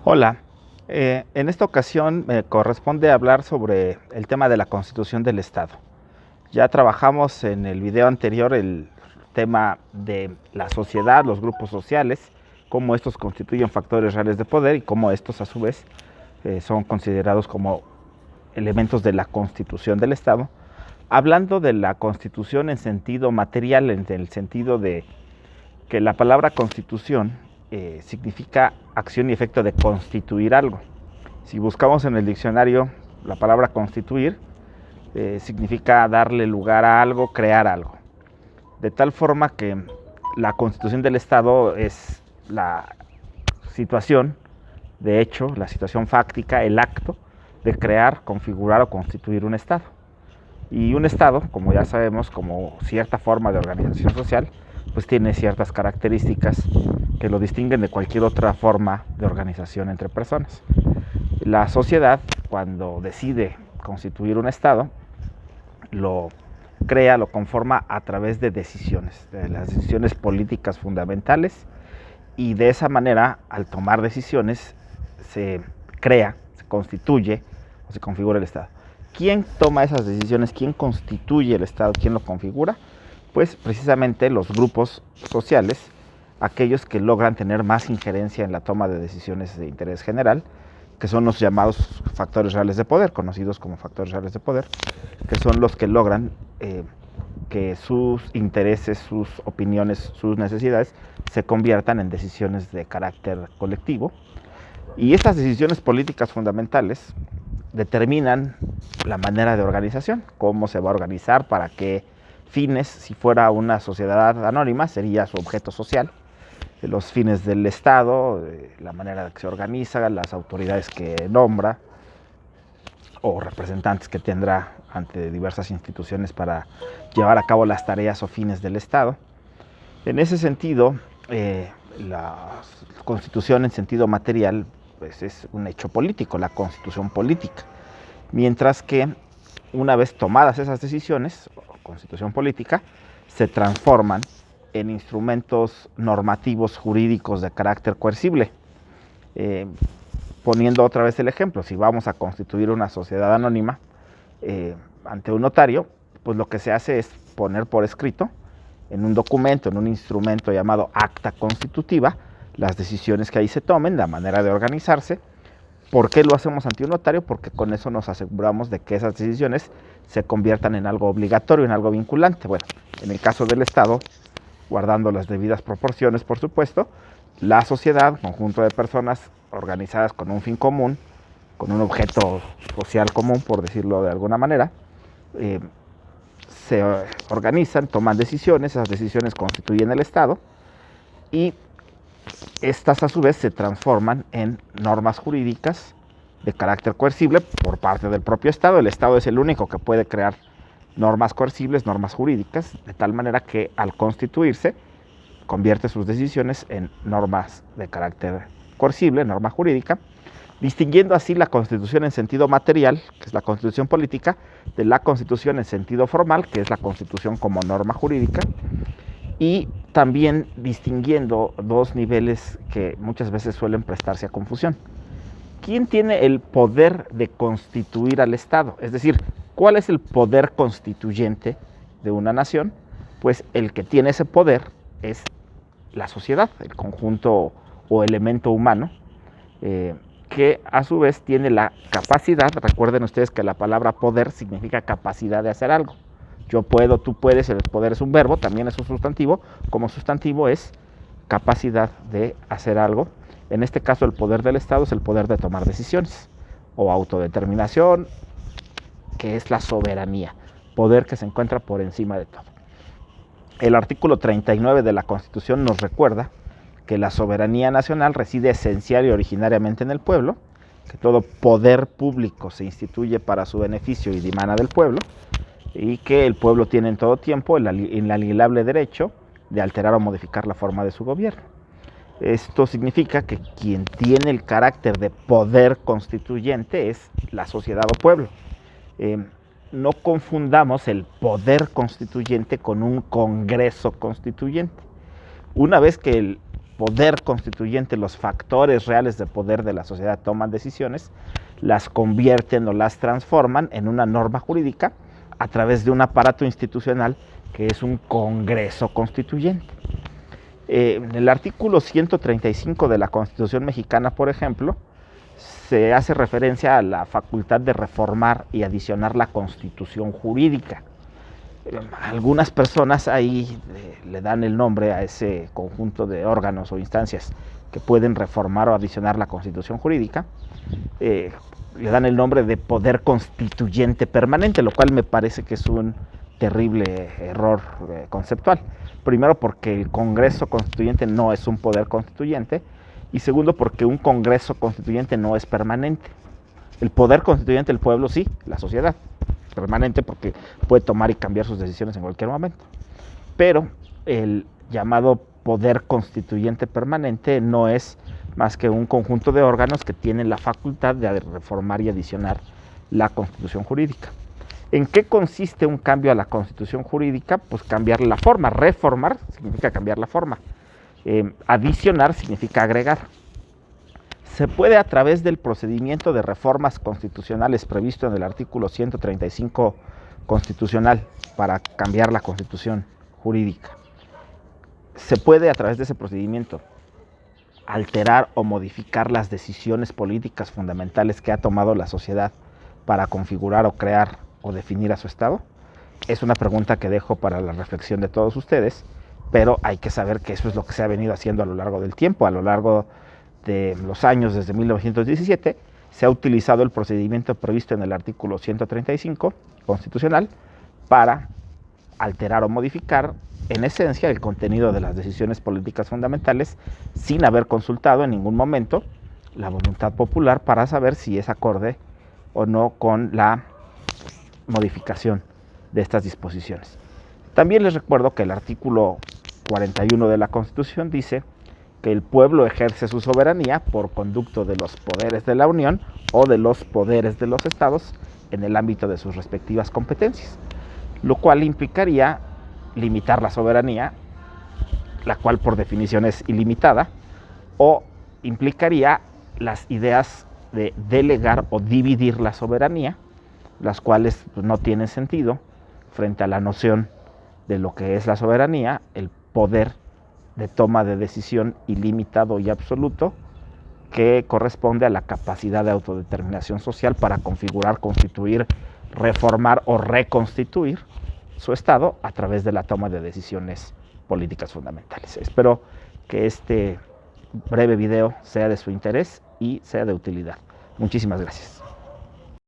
Hola, en esta ocasión me corresponde hablar sobre el tema de la Constitución del Estado. Ya trabajamos en el video anterior el tema de la sociedad, los grupos sociales, cómo estos constituyen factores reales de poder y cómo estos a su vez son considerados como elementos de la Constitución del Estado. Hablando de la Constitución en sentido material, en el sentido de que la palabra Constitución significa acción y efecto de constituir algo. Si buscamos en el diccionario la palabra constituir, significa darle lugar a algo, crear algo. De tal forma que la constitución del Estado es la situación, de hecho, la situación fáctica, el acto de crear, configurar o constituir un Estado. Y un Estado, como ya sabemos, como cierta forma de organización social, pues tiene ciertas características que lo distinguen de cualquier otra forma de organización entre personas. La sociedad, cuando decide constituir un Estado, lo crea, lo conforma a través de decisiones, de las decisiones políticas fundamentales, y de esa manera, al tomar decisiones, se crea, se constituye o se configura el Estado. ¿Quién toma esas decisiones? ¿Quién constituye el Estado? ¿Quién lo configura? Pues precisamente los grupos sociales, aquellos que logran tener más injerencia en la toma de decisiones de interés general, que son los llamados factores reales de poder, conocidos como factores reales de poder, que son los que logran que sus intereses, sus opiniones, sus necesidades se conviertan en decisiones de carácter colectivo. Y estas decisiones políticas fundamentales determinan la manera de organización, cómo se va a organizar, para qué fines. Si fuera una sociedad anónima, sería su objeto social, los fines del Estado, la manera en que se organiza, las autoridades que nombra o representantes que tendrá ante diversas instituciones para llevar a cabo las tareas o fines del Estado. En ese sentido, la Constitución en sentido material pues es un hecho político, la Constitución política, mientras que una vez tomadas esas decisiones, Constitución política, se transforman en instrumentos normativos jurídicos de carácter coercible. Poniendo otra vez el ejemplo, si vamos a constituir una sociedad anónima ante un notario, pues lo que se hace es poner por escrito en un documento, en un instrumento llamado acta constitutiva, las decisiones que ahí se tomen, la manera de organizarse. ¿Por qué lo hacemos ante un notario? Porque con eso nos aseguramos de que esas decisiones se conviertan en algo obligatorio, en algo vinculante. Bueno, en el caso del Estado, guardando las debidas proporciones, por supuesto, la sociedad, conjunto de personas organizadas con un fin común, con un objeto social común, por decirlo de alguna manera, se organizan, toman decisiones, esas decisiones constituyen el Estado y estas a su vez se transforman en normas jurídicas de carácter coercible por parte del propio Estado. El Estado es el único que puede crear normas coercibles, normas jurídicas, de tal manera que al constituirse convierte sus decisiones en normas de carácter coercible, norma jurídica, distinguiendo así la Constitución en sentido material, que es la Constitución política, de la Constitución en sentido formal, que es la Constitución como norma jurídica, y también distinguiendo dos niveles que muchas veces suelen prestarse a confusión. ¿Quién tiene el poder de constituir al Estado? Es decir, ¿cuál es el poder constituyente de una nación? Pues el que tiene ese poder es la sociedad, el conjunto o elemento humano, que a su vez tiene la capacidad. Recuerden ustedes que la palabra poder significa capacidad de hacer algo. Yo puedo, tú puedes, el poder es un verbo, también es un sustantivo. Como sustantivo es capacidad de hacer algo. En este caso el poder del Estado es el poder de tomar decisiones o autodeterminación, que es la soberanía, poder que se encuentra por encima de todo. El artículo 39 de la Constitución nos recuerda que la soberanía nacional reside esencial y originariamente en el pueblo, que todo poder público se instituye para su beneficio y dimana del pueblo, y que el pueblo tiene en todo tiempo el inalienable derecho de alterar o modificar la forma de su gobierno. Esto significa que quien tiene el carácter de poder constituyente es la sociedad o pueblo. No confundamos el poder constituyente con un congreso constituyente. Una vez que poder constituyente, los factores reales de poder de la sociedad toman decisiones, las convierten o las transforman en una norma jurídica a través de un aparato institucional que es un Congreso Constituyente. En el artículo 135 de la Constitución mexicana, por ejemplo, se hace referencia a la facultad de reformar y adicionar la Constitución jurídica. Algunas personas ahí le dan el nombre a ese conjunto de órganos o instancias que pueden reformar o adicionar la Constitución jurídica, le dan el nombre de poder constituyente permanente, lo cual me parece que es un terrible error conceptual. Primero, porque el Congreso Constituyente no es un poder constituyente, y segundo, porque un Congreso Constituyente no es permanente. El poder constituyente del pueblo sí, la sociedad, permanente porque puede tomar y cambiar sus decisiones en cualquier momento. Pero el llamado poder constituyente permanente no es más que un conjunto de órganos que tienen la facultad de reformar y adicionar la Constitución jurídica. ¿En qué consiste un cambio a la Constitución jurídica? Pues cambiar la forma. Reformar significa cambiar la forma. Adicionar significa agregar. Se puede, a través del procedimiento de reformas constitucionales previsto en el artículo 135 constitucional para cambiar la Constitución jurídica, se puede, a través de ese procedimiento, alterar o modificar las decisiones políticas fundamentales que ha tomado la sociedad para configurar o crear o definir a su Estado. Es una pregunta que dejo para la reflexión de todos ustedes, pero hay que saber que eso es lo que se ha venido haciendo a lo largo del tiempo. A lo largo de los años, desde 1917, se ha utilizado el procedimiento previsto en el artículo 135 constitucional para alterar o modificar, en esencia, el contenido de las decisiones políticas fundamentales sin haber consultado en ningún momento la voluntad popular para saber si es acorde o no con la modificación de estas disposiciones. También les recuerdo que el artículo 41 de la Constitución dice que el pueblo ejerce su soberanía por conducto de los poderes de la Unión o de los poderes de los estados en el ámbito de sus respectivas competencias, lo cual implicaría limitar la soberanía, la cual por definición es ilimitada, o implicaría las ideas de delegar o dividir la soberanía, las cuales no tienen sentido frente a la noción de lo que es la soberanía, el poder de toma de decisión ilimitado y absoluto, que corresponde a la capacidad de autodeterminación social para configurar, constituir, reformar o reconstituir su Estado a través de la toma de decisiones políticas fundamentales. Espero que este breve video sea de su interés y sea de utilidad. Muchísimas gracias.